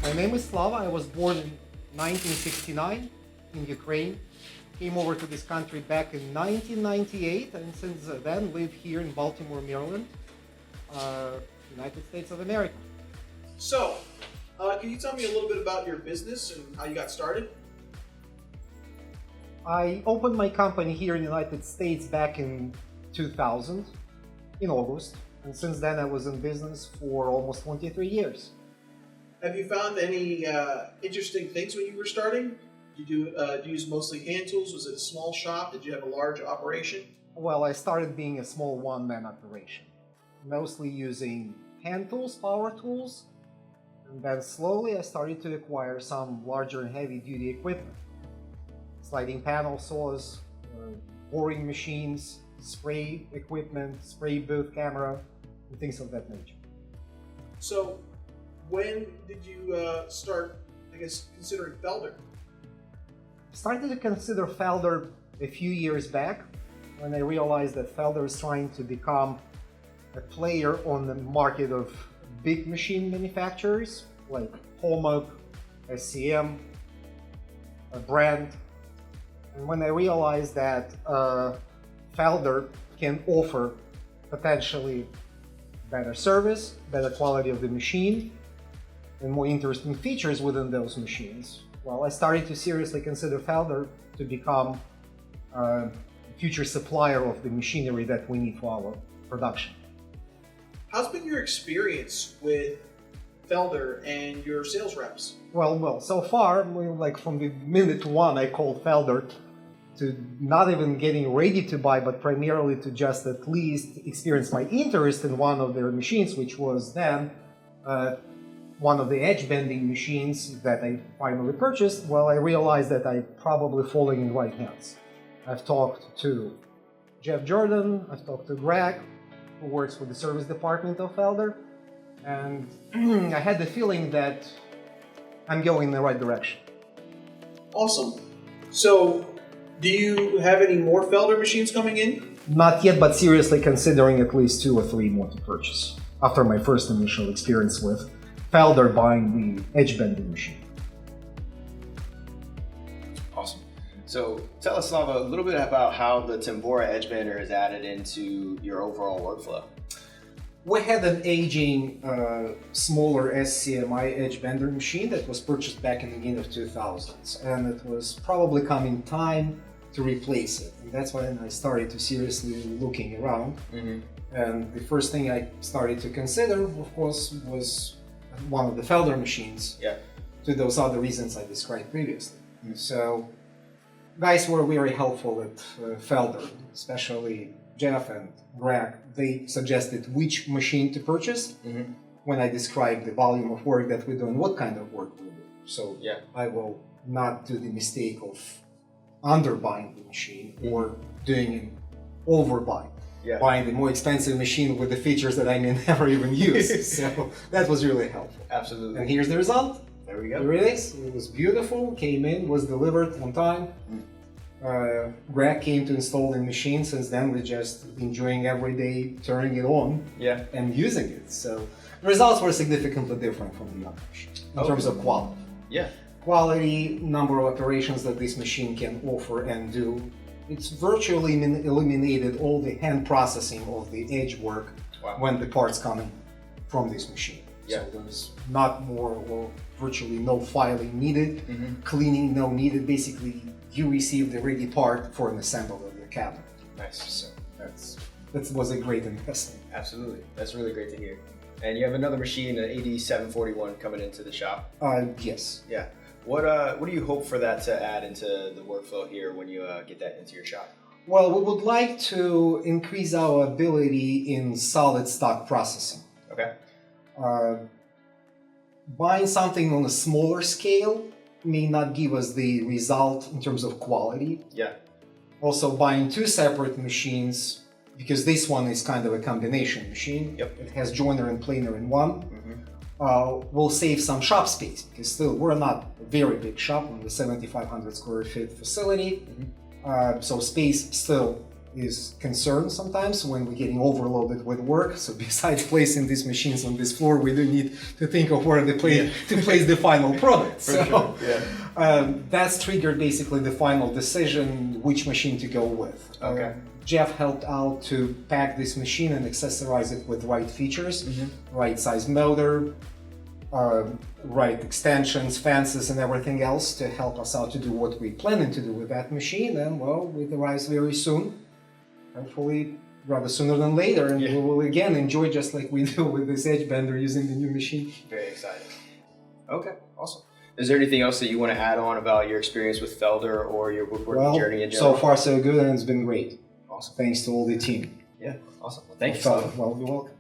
My name is Slava. I was born in 1969 in Ukraine. Came over to this country back in 1998, and since then live here in Baltimore, Maryland, United States of America. So, can you tell me a little bit about your business and how you got started? I opened my company here in the United States back in 2000, in August, and since then I was in business for almost 23 years. Have you found any interesting things when you were starting? Did you use mostly hand tools? Was it a small shop? Did you have a large operation? Well, I started being a small one-man operation, mostly using hand tools, power tools, and then slowly I started to acquire some larger and heavy-duty equipment. Sliding panel saws, boring machines, spray equipment, spray booth camera, and things of that nature. So, when did you start, considering Felder? Started to consider Felder a few years back when I realized that Felder is trying to become a player on the market of big machine manufacturers like Hallmark, SCM, a brand. And when I realized that Felder can offer potentially better service, better quality of the machine, and more interesting features within those machines, well, I started to seriously consider Felder to become a future supplier of the machinery that we need for our production. How's been your experience with Felder and your sales reps? Well, so far, like from the minute one I called Felder, to not even getting ready to buy, but primarily to just at least experience my interest in one of their machines, which was then one of the edge-bending machines that I finally purchased. Well, I realized that I'm probably falling in right hands. I've talked to Jeff Jordan, I've talked to Greg, who works with the service department of Felder, and I had the feeling that I'm going in the right direction. Awesome. So, do you have any more Felder machines coming in? Not yet, but seriously considering at least 2 or 3 more to purchase after my first initial experience with Felder buying the edge-bending machine. Awesome. So tell us, Slava, a little bit about how the Tempora Edgebander is added into your overall workflow. We had an aging, smaller SCMI edge-bender machine that was purchased back in the beginning of 2000s, and it was probably coming time to replace it. And that's when I started to seriously looking around. Mm-hmm. And the first thing I started to consider, of course, was one of the Felder machines, to those other reasons I described previously. Mm-hmm. So guys were very helpful at Felder, especially Jeff and Greg. They suggested which machine to purchase when I described the volume of work that we do and what kind of work we do. So I will not do the mistake of underbuying the machine or doing an overbuy. Buying the more expensive machine with the features that I may never even use. So that was really helpful. Absolutely. And here's the result. There we go. Here it is. It was beautiful, came in, was delivered on time. Greg came to install the machine. Since then, we're just enjoying every day turning it on and using it. So the results were significantly different from the other machine in terms of quality. Quality, number of operations that this machine can offer and do. It's virtually eliminated all the hand processing of the edge work when the parts come in from this machine. So there's not more or virtually no filing needed, cleaning no needed. Basically, you receive the ready part for an assembly of your cabinet. Nice. So that was a great investment. Absolutely. That's really great to hear. And you have another machine, an 8741, coming into the shop. Yes. Yeah. What do you hope for that to add into the workflow here when you get that into your shop? Well, we would like to increase our ability in solid stock processing. Okay. Buying something on a smaller scale may not give us the result in terms of quality. Also, buying 2 separate machines, because this one is kind of a combination machine. It has joiner and planer in one. Will save some shop space, because still we're not a very big shop on the 7,500 square feet facility. So space still is concerned sometimes when we're getting overloaded with work. So besides placing these machines on this floor, we do need to think of where to place the final product. So that's triggered basically the final decision which machine to go with. Okay. Jeff helped out to pack this machine and accessorize it with right features, right size motor, right extensions, fences, and everything else to help us out to do what we planning to do with that machine. And well, it arrives very soon, hopefully rather sooner than later, and we will again enjoy just like we do with this Edgebander using the new machine. Very exciting. Okay, awesome. Is there anything else that you want to add on about your experience with Felder or your woodworking journey in general? So far so good, and it's been great. Awesome. Thanks to all the team. Yeah, awesome. Well, thank you. Well, you're welcome.